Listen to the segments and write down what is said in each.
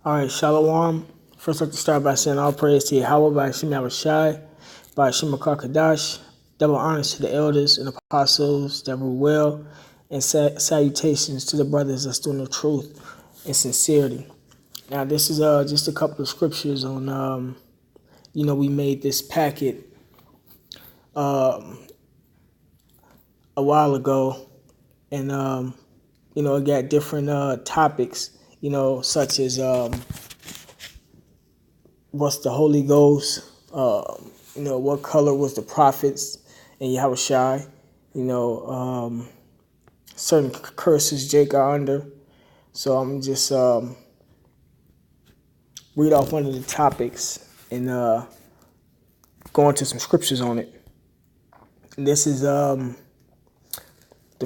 All right, Shalom. First, I'd like to start by saying all praise to Yahweh by Hashem Yahushai, by Hashem Kadash. Double honors to the elders and apostles that rule well, and salutations to the brothers that's doing the truth and sincerity. Now, this is just a couple of scriptures on, we made this packet a while ago, and, it got different topics, such as what's the Holy Ghost, what color was the prophets in Yahushai, certain curses Jake are under. So I'm just read off one of the topics and go into some scriptures on it. And this is the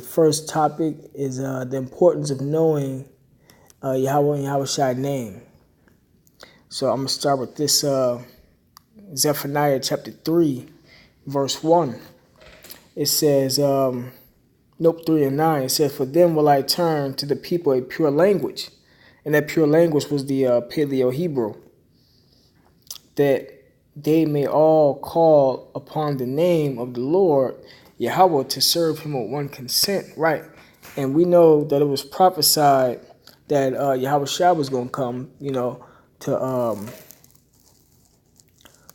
first topic is the importance of knowing Yahweh and Yahushai name. So I'm going to start with this Zephaniah chapter 3, verse 1. It says, 3 and 9, it says, "For them will I turn to the people a pure language." And that pure language was the Paleo-Hebrew. "That they may all call upon the name of the Lord, Yahweh, to serve him with one consent." Right. And we know that it was prophesied that Yahushua was going to come,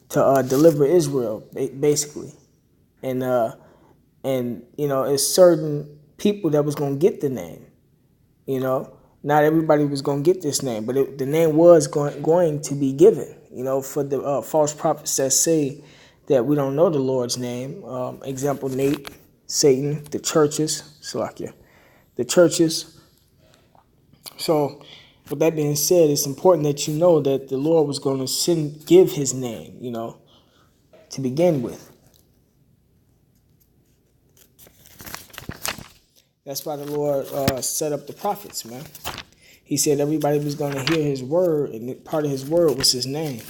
to deliver Israel, basically. And it's certain people that was going to get the name. Not everybody was going to get this name, but the name was going to be given. For the false prophets that say that we don't know the Lord's name. Example, Nate, Satan, the churches, Salakia, the churches. So, with that being said, it's important that you know that the Lord was going to give his name, to begin with. That's why the Lord set up the prophets, man. He said everybody was going to hear his word, and part of his word was his name.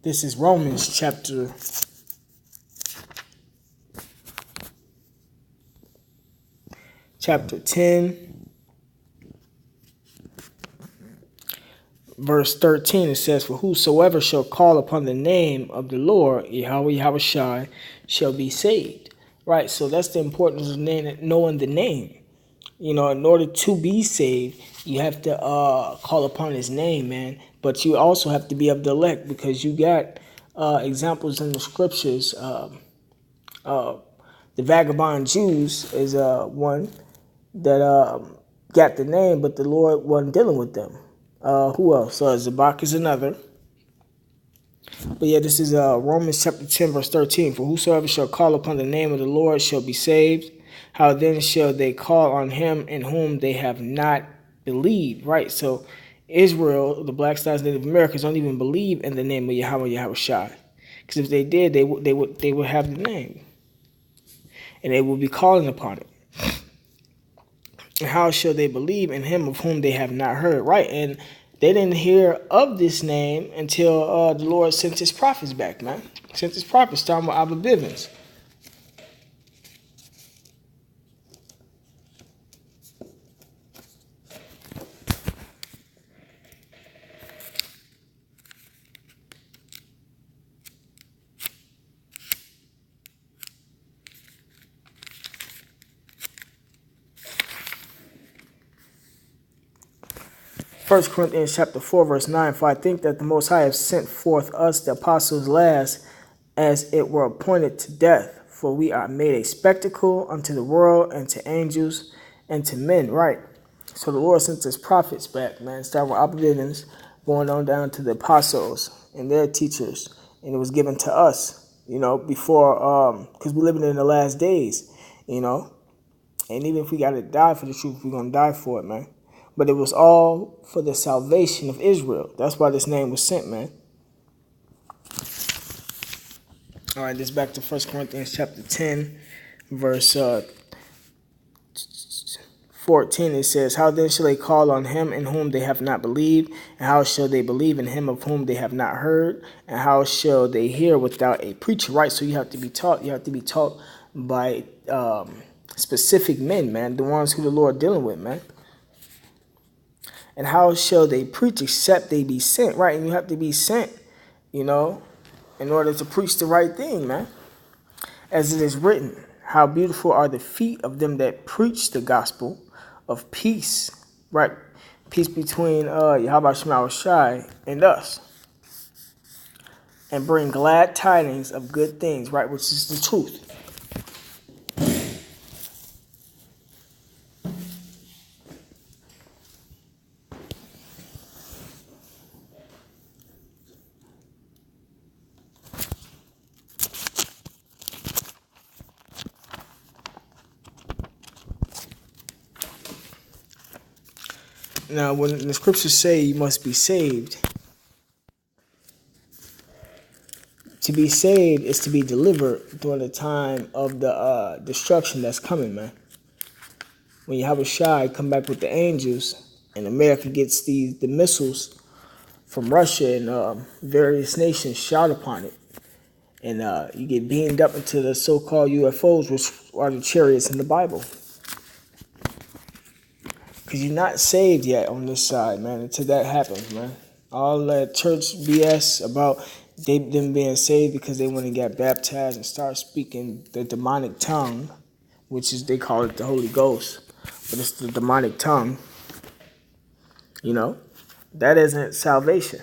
This is Romans chapter 10, verse 13. It says, "For whosoever shall call upon the name of the Lord, Yahweh Yahushai, shall be saved." Right, so that's the importance of knowing the name. In order to be saved, you have to call upon his name, man. But you also have to be of the elect, because you got examples in the scriptures. The vagabond Jews is one that got the name, but the Lord wasn't dealing with them. Who else? Zabak is another. But yeah, this is Romans chapter 10, verse 13. "For whosoever shall call upon the name of the Lord shall be saved. How then shall they call on him in whom they have not believed?" Right? So Israel, the Black Stars, Native Americans don't even believe in the name of Yahweh Yahushai. Because if they did, they would have the name. And they would be calling upon it. And how shall they believe in him of whom they have not heard? Right? And they didn't hear of this name until the Lord sent his prophets back, man. Sent his prophets, starting with Abba Bivens. First Corinthians chapter 4, verse 9, "For I think that the Most High have sent forth us, the apostles last, as it were appointed to death. For we are made a spectacle unto the world, and to angels, and to men." Right. So the Lord sent his prophets back, man. Starting with Abba Bivens, going on down to the apostles and their teachers. And it was given to us, before, because we're living in the last days, And even if we got to die for the truth, we're going to die for it, man. But it was all for the salvation of Israel. That's why this name was sent, man. All right, this is back to 1 Corinthians chapter 10, verse 14. It says, how then shall they call on him in whom they have not believed? And how shall they believe in him of whom they have not heard? And how shall they hear without a preacher? Right, so you have to be taught. You have to be taught by specific men, man, the ones who the Lord dealing with, man. And how shall they preach except they be sent? Right, and you have to be sent, you know, in order to preach the right thing, man. As it is written, how beautiful are the feet of them that preach the gospel of peace, right? Peace between Yahweh Shai and us. And bring glad tidings of good things, right, which is the truth. Now, when the scriptures say you must be saved, to be saved is to be delivered during the time of the destruction that's coming, man. When Yahweh Shai come back with the angels and America gets the missiles from Russia and various nations shot upon it, and you get beamed up into the so-called UFOs, which are the chariots in the Bible. Because you're not saved yet on this side, man, until that happens, man. All that church BS about them being saved because they went and got baptized and start speaking the demonic tongue, which is, they call it the Holy Ghost, but it's the demonic tongue, you know, that isn't salvation.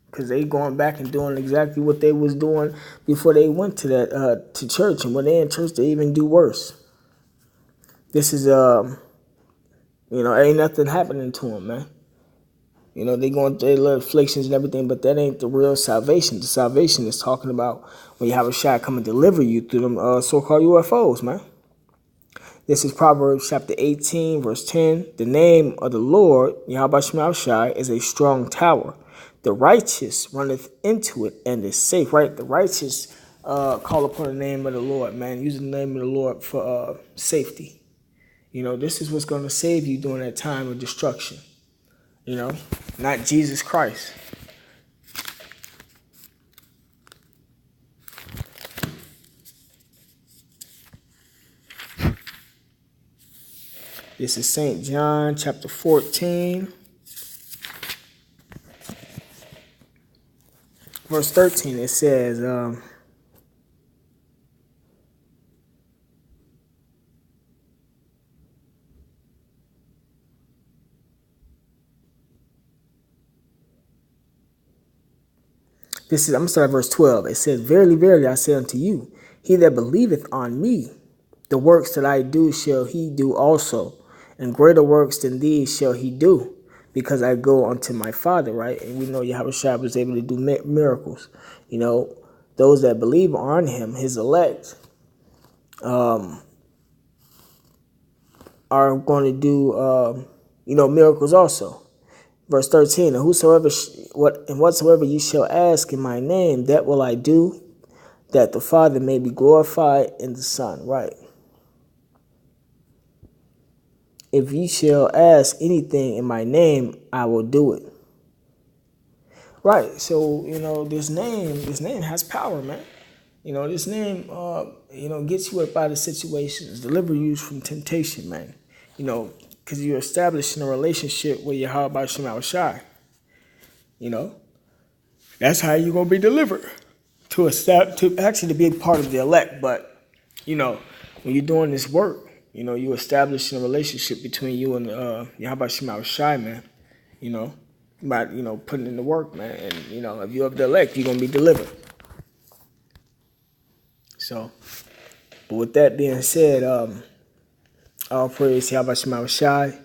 Because they going back and doing exactly what they was doing before they went to that to church. And when they in church, they even do worse. This is you know, ain't nothing happening to them, man. You know, they going through their little afflictions and everything, but that ain't the real salvation. The salvation is talking about when you have a shot come and deliver you through them so-called UFOs, man. This is Proverbs chapter 18, verse 10. The name of the Lord, Yahweh Shai, is a strong tower. The righteous runneth into it and is safe, right? The righteous call upon the name of the Lord, man. Use the name of the Lord for safety. You know, this is what's going to save you during that time of destruction. You know, not Jesus Christ. This is St. John chapter 14, verse 13. It says, I'm going to start at verse 12. It says, verily, verily, I say unto you, he that believeth on me, the works that I do shall he do also, and greater works than these shall he do, because I go unto my Father, right? And we know Yahweh Shai was able to do miracles. You know, those that believe on him, his elect, are going to do, you know, miracles also. Verse 13, and whatsoever you shall ask in my name, that will I do, that the Father may be glorified in the Son, right? If you shall ask anything in my name, I will do it. Right, so, you know, this name has power, man. You know, this name, you know, gets you up out of situations, deliver you from temptation, man. You know, because you're establishing a relationship with Yahweh Shai. You know, that's how you're going to be delivered. To actually to be a part of the elect. But, you know, when you're doing this work, you know, you establishing a relationship between you and Yahweh Shai, man. You know, by, you know, putting in the work, man. And, you know, if you're of the elect, you're going to be delivered. So, but with that being said, all praise to Yahweh Shai.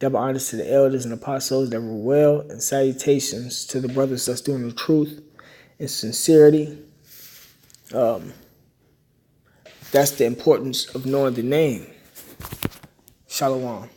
Double honors to the elders and apostles that were well, and salutations to the brothers that's doing the truth and sincerity. That's the importance of knowing the name. Shalom.